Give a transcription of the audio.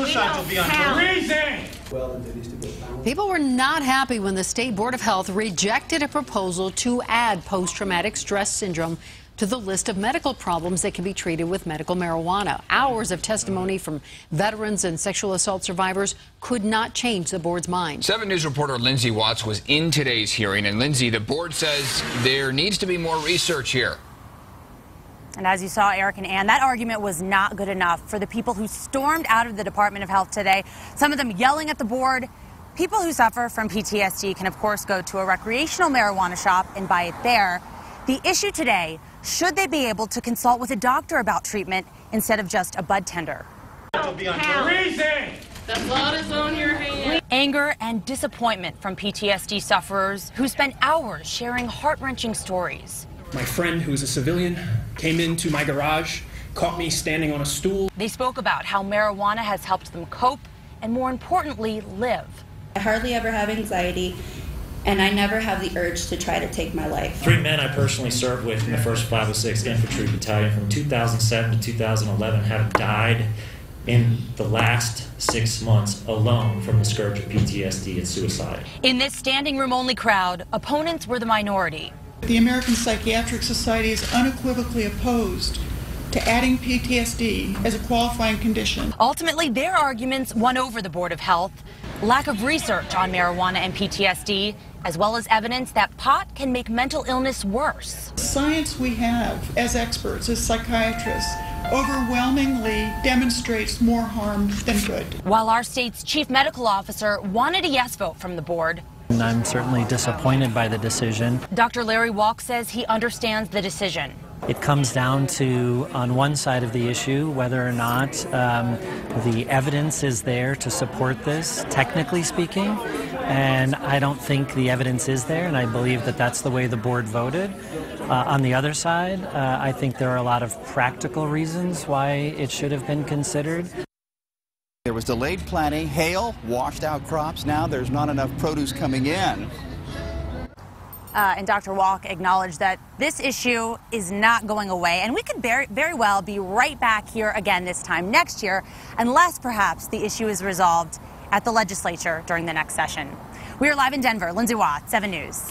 shots will be on freezing. People were not happy when the State Board of Health rejected a proposal to add post-traumatic stress syndrome to the list of medical problems that can be treated with medical marijuana. Hours of testimony from veterans and sexual assault survivors could not change the board's mind. 7 News reporter Lindsay Watts was in today's hearing. And Lindsay, the board says there needs to be more research here. And as you saw, Eric and Ann, that argument was not good enough for the people who stormed out of the Department of Health today, some of them yelling at the board. People who suffer from PTSD can, of course, go to a recreational marijuana shop and buy it there. The issue today, should they be able to consult with a doctor about treatment instead of just a bud tender? Will be on freezing. The blood is on your hands. Anger and disappointment from PTSD sufferers who spent hours sharing heart-wrenching stories. My friend, who is a civilian, came into my garage, caught me standing on a stool. They spoke about how marijuana has helped them cope and, more importantly, live. I hardly ever have anxiety, and I never have the urge to try to take my life. 3 men I personally served with in the 1st 506 Infantry Battalion from 2007 to 2011 have died in the last 6 months alone from the scourge of PTSD and suicide. In this standing room only crowd, opponents were the minority. The American Psychiatric Society is unequivocally opposed to adding PTSD as a qualifying condition. Ultimately, their arguments won over the Board of Health. Lack of research on marijuana and PTSD, as well as evidence that pot can make mental illness worse. The science we have as experts, as psychiatrists, overwhelmingly demonstrates more harm than good. While our state's chief medical officer wanted a yes vote from the board, and I'm certainly disappointed by the decision. Dr. Larry Walk says he understands the decision. It comes down to, on one side of the issue, whether or not the evidence is there to support this, technically speaking, and I don't think the evidence is there, and I believe that that's the way the board voted. On the other side, I think there are a lot of practical reasons why it should have been considered. There was delayed planting, hail, washed out crops. Now there's not enough produce coming in. And Dr. Walk acknowledged that this issue is not going away, and we could very well be right back here again this time next year, unless perhaps the issue is resolved at the legislature during the next session. We are live in Denver. Lindsay Watts, 7 News.